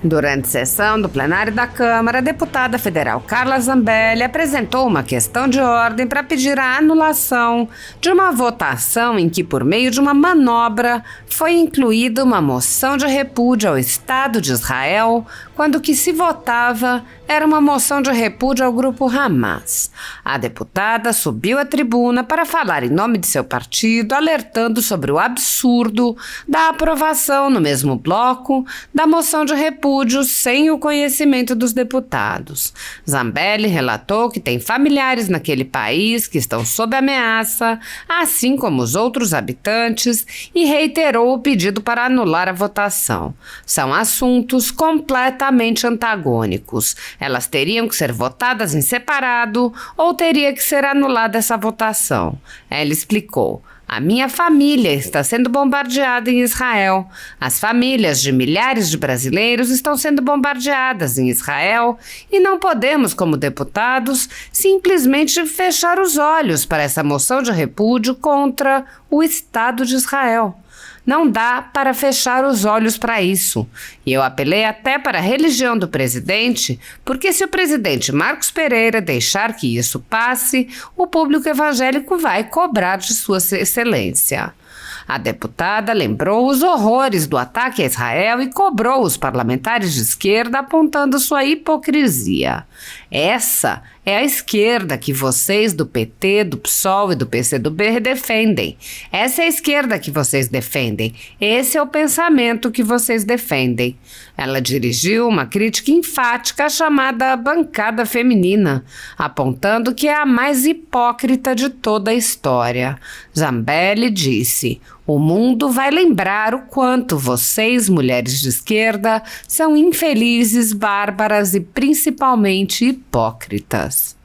Durante sessão do plenário da Câmara, a deputada federal Carla Zambelli apresentou uma questão de ordem para pedir a anulação de uma votação em que, por meio de uma manobra, foi incluída uma moção de repúdio ao Estado de Israel, quando o que se votava era uma moção de repúdio ao grupo Hamas. A deputada subiu à tribuna para falar em nome de seu partido, alertando sobre o absurdo da aprovação no mesmo bloco da moção de repúdio sem o conhecimento dos deputados. Zambelli relatou que tem familiares naquele país que estão sob ameaça, assim como os outros habitantes, e reiterou o pedido para anular a votação. São assuntos completamente antagônicos. Elas teriam que ser votadas em separado ou teria que ser anulada essa votação. Ela explicou: a minha família está sendo bombardeada em Israel. As famílias de milhares de brasileiros estão sendo bombardeadas em Israel e não podemos, como deputados, simplesmente fechar os olhos para essa moção de repúdio contra o Estado de Israel. Não dá para fechar os olhos para isso. E eu apelei até para a religião do presidente, porque se o presidente Marcos Pereira deixar que isso passe, o público evangélico vai cobrar de sua excelência. A deputada lembrou os horrores do ataque a Israel e cobrou os parlamentares de esquerda, apontando sua hipocrisia. Essa é a esquerda que vocês do PT, do PSOL e do PCdoB defendem. Essa é a esquerda que vocês defendem. Esse é o pensamento que vocês defendem. Ela dirigiu uma crítica enfática chamada bancada feminina, apontando que é a mais hipócrita de toda a história. Zambelli disse: o mundo vai lembrar o quanto vocês, mulheres de esquerda, são infelizes, bárbaras e principalmente hipócritas.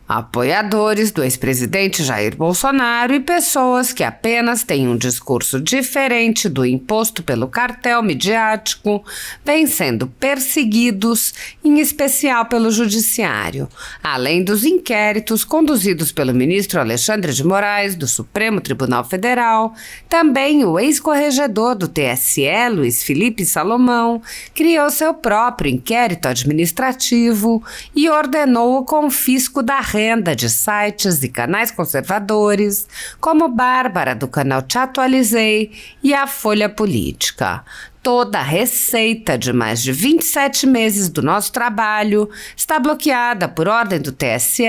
Apoiadores do ex-presidente Jair Bolsonaro e pessoas que apenas têm um discurso diferente do imposto pelo cartel midiático vêm sendo perseguidos, em especial pelo Judiciário, além dos inquéritos conduzidos pelo ministro Alexandre de Moraes, do Supremo Tribunal Federal. Também o ex-corregedor do TSE, Luiz Felipe Salomão, criou seu próprio inquérito administrativo e ordenou o confisco da renda de sites e canais conservadores, como Bárbara, do canal Te Atualizei, e a Folha Política. Toda a receita de mais de 27 meses do nosso trabalho está bloqueada por ordem do TSE,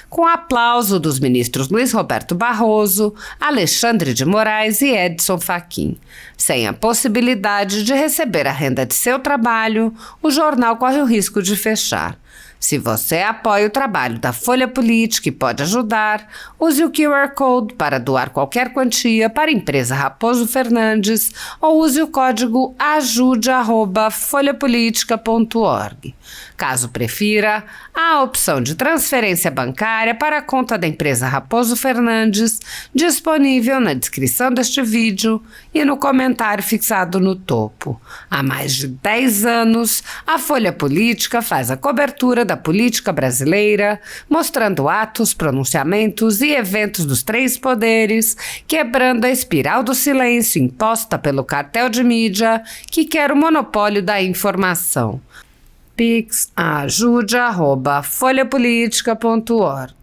com aplauso dos ministros Luiz Roberto Barroso, Alexandre de Moraes e Edson Fachin. Sem a possibilidade de receber a renda de seu trabalho, o jornal corre o risco de fechar. Se você apoia o trabalho da Folha Política e pode ajudar, use o QR Code para doar qualquer quantia para a empresa Raposo Fernandes ou use o código ajude@folhapolitica.org. Caso prefira, há a opção de transferência bancária para a conta da empresa Raposo Fernandes, disponível na descrição deste vídeo e no comentário fixado no topo. Há mais de 10 anos, a Folha Política faz a cobertura da política brasileira, mostrando atos, pronunciamentos e eventos dos três poderes, quebrando a espiral do silêncio imposta pelo cartel de mídia que quer o monopólio da informação. Pix ajude@folhapolitica.org.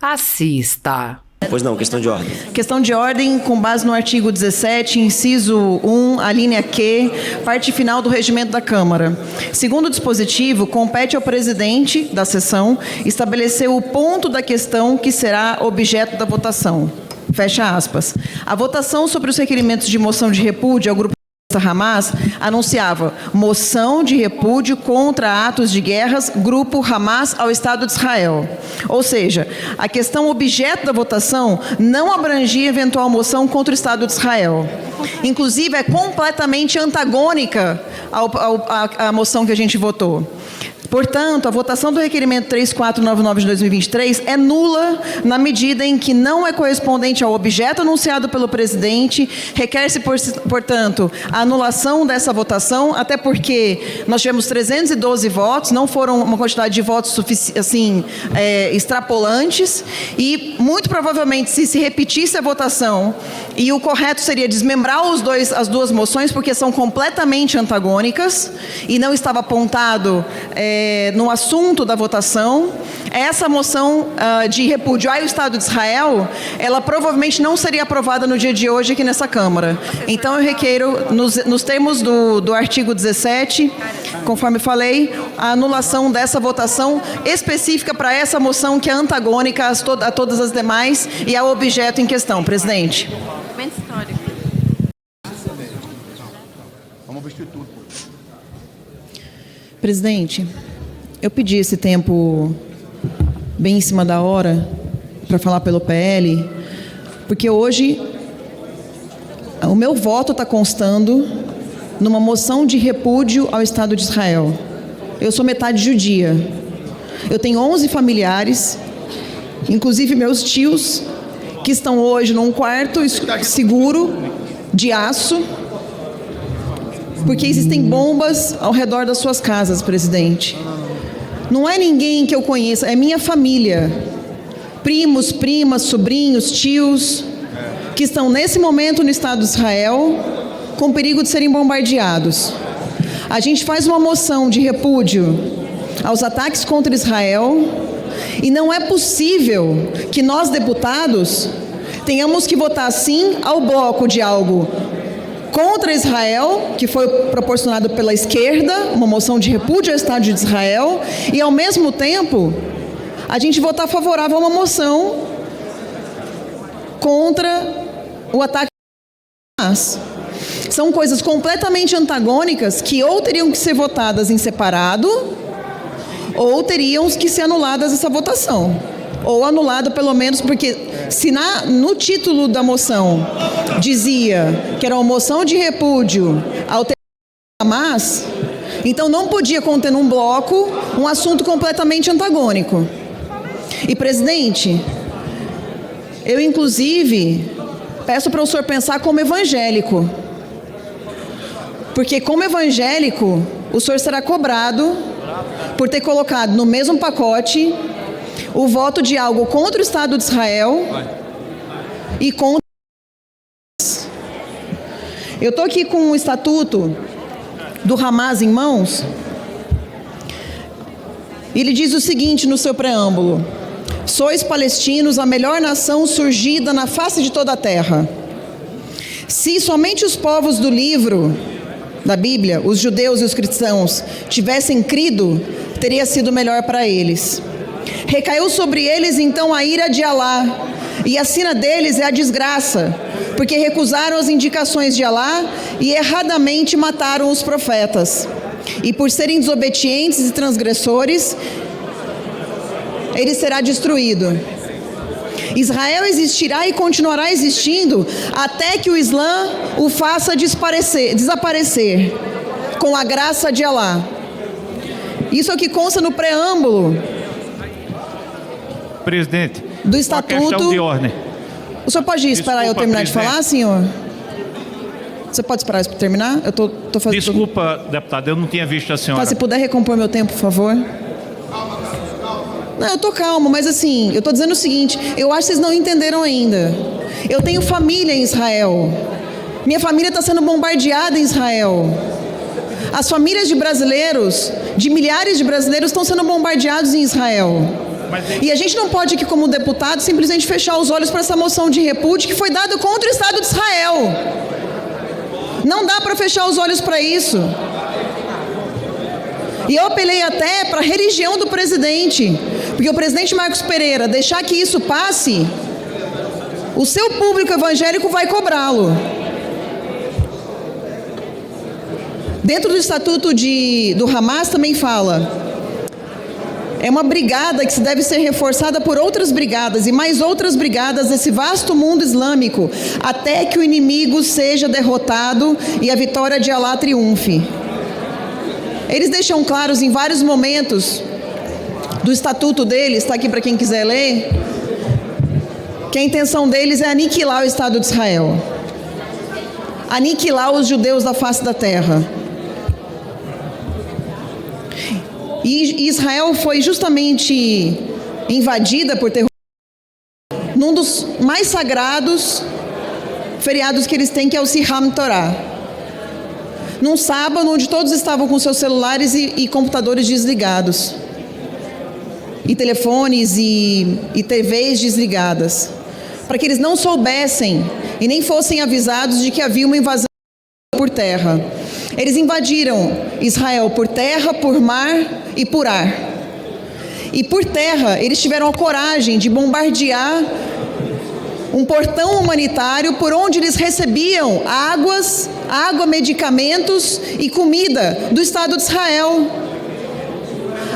Assista. Pois não, questão de ordem. Questão de ordem com base no artigo 17, inciso 1, a linha Q, parte final do regimento da Câmara. Segundo o dispositivo, compete ao presidente da sessão estabelecer o ponto da questão que será objeto da votação. Fecha aspas. A votação sobre os requerimentos de moção de repúdio ao grupo Hamas anunciava moção de repúdio contra atos de guerras, grupo Hamas ao Estado de Israel. Ou seja, a questão objeto da votação não abrangia eventual moção contra o Estado de Israel. Inclusive, é completamente antagônica à moção que a gente votou. Portanto, a votação do requerimento 3499 de 2023 é nula na medida em que não é correspondente ao objeto anunciado pelo presidente, requer-se, portanto, a anulação dessa votação, até porque nós tivemos 312 votos, não foram uma quantidade de votos extrapolantes, e muito provavelmente se repetisse a votação, e o correto seria desmembrar as duas moções, porque são completamente antagônicas, e não estava apontado no assunto da votação, essa moção de repúdio ao Estado de Israel, ela provavelmente não seria aprovada no dia de hoje aqui nessa Câmara. Então, eu requeiro, nos termos do artigo 17, conforme falei, a anulação dessa votação específica para essa moção que é antagônica a todas as demais e ao objeto em questão. Presidente. Presidente, eu pedi esse tempo bem em cima da hora para falar pelo PL, porque hoje o meu voto está constando numa moção de repúdio ao Estado de Israel. Eu sou metade judia. Eu tenho 11 familiares, inclusive meus tios, que estão hoje num quarto seguro de aço, porque existem bombas ao redor das suas casas, presidente. Não é ninguém que eu conheça, é minha família. Primos, primas, sobrinhos, tios, que estão nesse momento no Estado de Israel, com perigo de serem bombardeados. A gente faz uma moção de repúdio aos ataques contra Israel, e não é possível que nós, deputados, tenhamos que votar sim ao bloco de algo contra Israel, que foi proporcionado pela esquerda, uma moção de repúdio ao Estado de Israel, e ao mesmo tempo a gente votar favorável a uma moção contra o ataque a Hamas. São coisas completamente antagônicas que ou teriam que ser votadas em separado, ou teriam que ser anuladas essa votação. Ou anulado pelo menos, porque se no título da moção dizia que era uma moção de repúdio ao Hamas, então não podia conter num bloco um assunto completamente antagônico. E, presidente, eu inclusive peço para o senhor pensar como evangélico, porque como evangélico o senhor será cobrado por ter colocado no mesmo pacote o voto de algo contra o Estado de Israel e contra... Eu estou aqui com o estatuto do Hamas em mãos. Ele diz o seguinte no seu preâmbulo: sois palestinos a melhor nação surgida na face de toda a terra. Se somente os povos do livro da Bíblia, os judeus e os cristãos, tivessem crido, teria sido melhor para eles. Recaiu sobre eles então a ira de Alá, e a sina deles é a desgraça, porque recusaram as indicações de Alá e erradamente mataram os profetas. E por serem desobedientes e transgressores, ele será destruído. Israel existirá e continuará existindo até que o Islã o faça desaparecer, com a graça de Alá. Isso é o que consta no preâmbulo, presidente, do estatuto. Uma questão de ordem. O senhor pode esperar eu terminar de falar, senhor? Você pode esperar isso para terminar? Eu tô fazendo... Desculpa, deputado, eu não tinha visto a senhora. Se puder recompor meu tempo, por favor. Não, eu tô calmo, mas assim, eu tô dizendo o seguinte, eu acho que vocês não entenderam ainda. Eu tenho família em Israel. Minha família está sendo bombardeada em Israel. As famílias de brasileiros, de milhares de brasileiros, estão sendo bombardeados em Israel. E a gente não pode aqui, como deputado, simplesmente fechar os olhos para essa moção de repúdio que foi dada contra o Estado de Israel. Não dá para fechar os olhos para isso. E eu apelei até para a religião do presidente, porque o presidente Marcos Pereira deixar que isso passe, o seu público evangélico vai cobrá-lo. Dentro do estatuto do Hamas também fala: é uma brigada que deve ser reforçada por outras brigadas e mais outras brigadas desse vasto mundo islâmico, até que o inimigo seja derrotado e a vitória de Alá triunfe. eles deixam claros em vários momentos do estatuto deles, está aqui para quem quiser ler, que a intenção deles é aniquilar o Estado de Israel. Aniquilar os judeus da face da terra. E Israel foi justamente invadida por terroristas num dos mais sagrados feriados que eles têm, que é o Simchat Torah. Num sábado onde todos estavam com seus celulares e computadores desligados. E telefones e TVs desligadas. Para que eles não soubessem e nem fossem avisados de que havia uma invasão por terra. Eles invadiram Israel por terra, por mar e por ar. E por terra, eles tiveram a coragem de bombardear um portão humanitário por onde eles recebiam água, medicamentos e comida do Estado de Israel.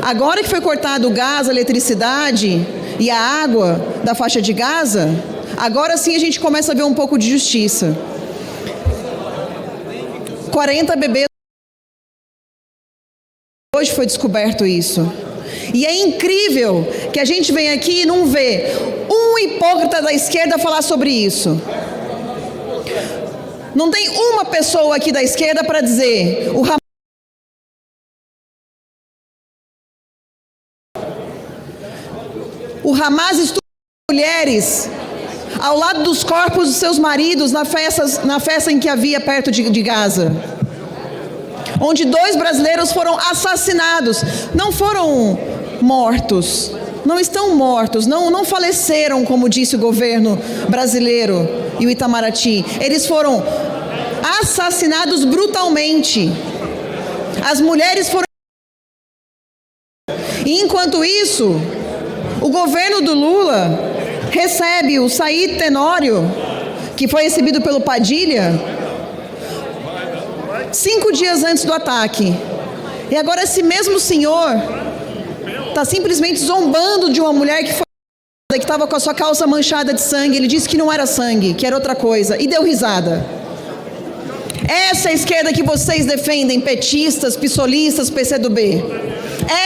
Agora que foi cortado o gás, a eletricidade e a água da faixa de Gaza, agora sim a gente começa a ver um pouco de justiça. 40 bebês. Hoje foi descoberto isso. E é incrível que a gente vem aqui e não vê um hipócrita da esquerda falar sobre isso. Não tem uma pessoa aqui da esquerda para dizer o Hamas estupra mulheres ao lado dos corpos dos seus maridos na festa em que havia perto de Gaza. Onde 2 brasileiros foram assassinados. Não foram mortos. Não estão mortos. Não faleceram, como disse o governo brasileiro e o Itamaraty. Eles foram assassinados brutalmente. As mulheres foram... E enquanto isso, o governo do Lula recebe o Said Tenório, que foi recebido pelo Padilha, 5 dias antes do ataque. E agora esse mesmo senhor está simplesmente zombando de uma mulher que estava com a sua calça manchada de sangue. Ele disse que não era sangue, que era outra coisa, e deu risada. Essa é a esquerda que vocês defendem, petistas, pissolistas, PCdoB.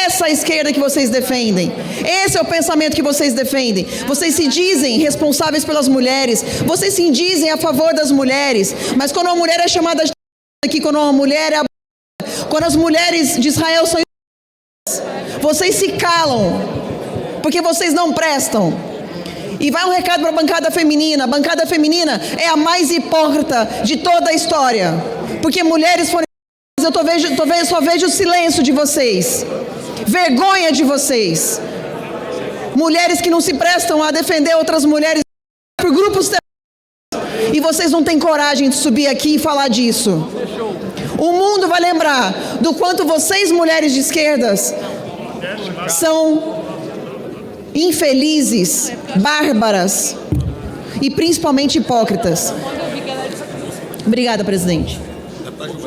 Essa é a esquerda que vocês defendem. Esse é o pensamento que vocês defendem. Vocês se dizem responsáveis pelas mulheres. Vocês se dizem a favor das mulheres. Mas quando uma mulher é chamada de aqui, quando uma mulher é quando as mulheres de Israel são, vocês se calam, porque vocês não prestam. E vai um recado para a bancada feminina. A bancada feminina é a mais hipócrita de toda a história, porque mulheres foram... Eu só vejo o silêncio de vocês, vergonha de vocês, mulheres que não se prestam a defender outras mulheres por grupos terroristas, e vocês não têm coragem de subir aqui e falar disso. O mundo vai lembrar do quanto vocês, mulheres de esquerdas, são infelizes, bárbaras e principalmente hipócritas. Obrigada, presidente.